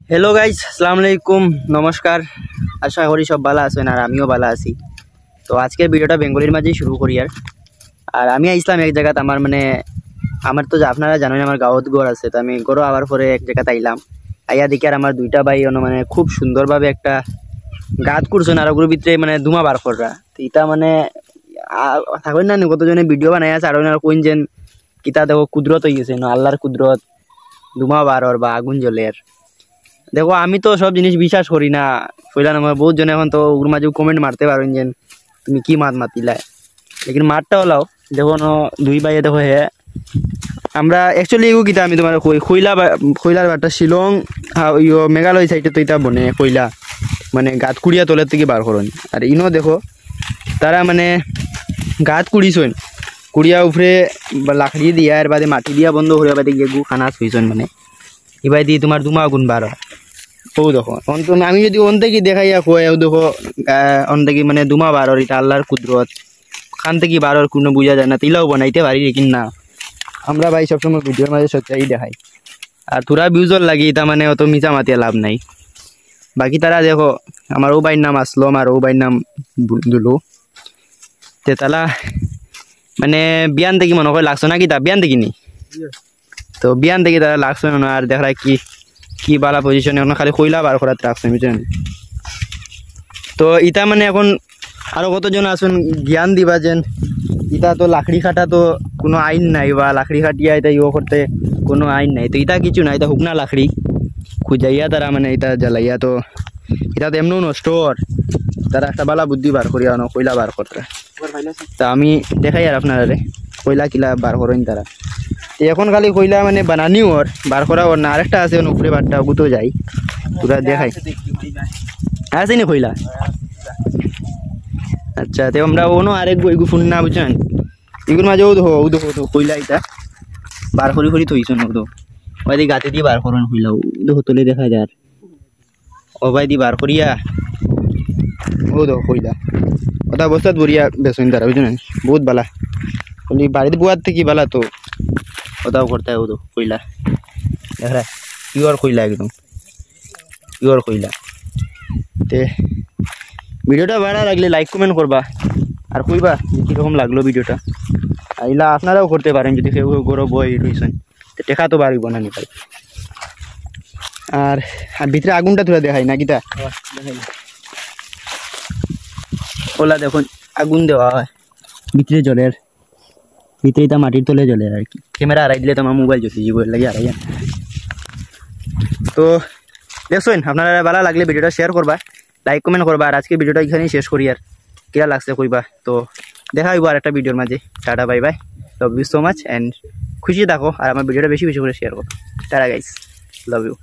Hello guys अस्सलाम वालेकुम नमस्कार आशा करी सब भालो आছেন আর আমিও ভালো আছি। তো আজকের ভিডিওটা বেঙ্গলির মাঝেই শুরু করি আর আমি আইছিলাম এক জায়গাত আমার মানে আমার তো আপনারা জানেন আমার গাঁৱত ঘর আছে, তো আমি ঘরও আবার পরে এক জায়গাত আইলাম। আইয়া দেখি আর আমার দুইটা ভাই মানে খুব সুন্দরভাবে একটা গাত করছেন আর ওগুলোর ভিতরে মানে ধুমা বার করা। তো ইটা মানে থাকেন না কতজনে ভিডিও বানাই আছে আর কোন যেন কিতা দেখো কুদরত হয়ে গেছে আল্লাহর কুদরত ধুমা বারর বা আগুন জ্বলের। দেখো আমি তো সব জিনিস বিশ্বাস করি না কইলা না, বহুত জন এখন তো ওর মাঝে কমেন্ট মারতে পারেন যে তুমি কি মাত মাতিলা, লেকিন মারটা হলাও দেখো দুই ভাইয়ে দেখো হে আমরা অ্যাকচুয়ালি এগো কিতা আমি তোমার খৈলার বারটা শিলং মেঘালয় সাইডে তো এটা বনে খৈলা মানে গাত কুড়িয়া তলের থেকে বার করুন। আর ইনো দেখো তারা মানে গাত কুড়িছন কুড়িয়া উপরে লাকড়ি দিয়া এর বাদে মাটি দিয়া বন্ধ করিয়া বাদে গিয়ে গু খানা শুইছন মানে এবার দিয়ে তোমার ধুমা আগুন বার হয়। ও দেখো আমি যদি অন থেকে দেখাইয়া কই দেখো অন থেকে মানে ধুমা বার হয়, এটা আল্লাহর কুদরত খান থেকে বার হয় কোনো বোঝা যায় না, তিলাও বানাইতে পারি লেকিন না আমরা ভাই সবসময় ভিডিওর মাঝে সচ্চাই দেখাই আর তোরা ভিউজর লাগি তা মানে অত মিছা মাতিয়া লাভ নাই। বাকি তারা দেখো আমার ও ভাইয়ের নাম আসলম আর ও ভাইয়ের নাম দুলু, তে তালা মানে বিয়ান থেকে মনে হয় লাগছো নাকি তা বিয়ান থেকে নি, তো বিয়ান থেকে তারা লাগছে না আর দেখা কি কি বালা পজিশনে খালি কইলা বার করাতে রাখছে বুঝলেন। তো ইটা মানে এখন আরো কতজন আসুন জ্ঞান দিবা যেন ইটা তো লাকড়ি কাটা তো কোনো আইন নাই বা লাকড়ি কাটিয়া এটা করতে কোনো আইন নাই, তো ইটা কিছু নাই, এটা শুকনা লাকড়ি খুঁজাইয়া তারা মানে এটা জ্বালাইয়া তো এটা তো এমনও নষ্ট তারা একটা বালা বুদ্ধি বার করিয়া কইলা বার করতে। তা আমি দেখাই আর আপনারা কইলা কিলা বার করেন তারা এখন খালি কইলা মানে বানানি ওর বার করা ওর না আরেকটা আছে উপরে বারটা ওগুতো যাই তোরা দেখাই আছে নি কইলা। আচ্ছা তো আমরা ওনো আরেক বইগু ফোন না বুঝছেন এগুলোর মাঝে ও দেখো কইলা এটা বার করি থইছেন ও ওই দিয়ে গাতে দিয়ে বার করেন কইলা ও দেখো তুলে দেখা যায় ও ভাই দিয়ে বার করিয়া ও দেখো কইলা ওটা অবস্থা বড়িয়া বেসন তারা বুঝলেন বহুত বালা বলি বাড়িতে বুয়ার থেকে বালা তো ওটাও করতে হয় ও তো কইলা দেখা পিওর কইলা একদম পিওর কইলা। তে ভিডিওটা ভালো লাগলে লাইক কমেন্ট করবা আর কইবা যে কীরকম লাগলো ভিডিওটা, আইলা আপনারাও করতে পারেন যদি কেউ গরো বই রইছেন তো টেকা তো বাড়িব না নিপাল। আর ভিতরে আগুনটা তোরা দেখাই না কিটা ওলা দেখুন আগুন দেওয়া হয় ভিতরে জলের ভিতরে তা মাটির তলে জলের আর কি, ক্যামেরা হারাই দিলে তোমার মোবাইল জ্বলছে জীবন লাগে হারাইয়া। তো দেখছেন আপনারা ভালো লাগলে ভিডিওটা শেয়ার করবা লাইক কমেন্ট করবা আর আজকে ভিডিওটা এখানেই শেষ করি আর কিরা লাগছে কইবা। তো দেখা হইব আর একটা ভিডিওর মাঝে, tata bye bye, love you so much and খুশি থাকো আর আমার ভিডিওটা বেশি বেশি করে শেয়ার করো। Tata guys, love you.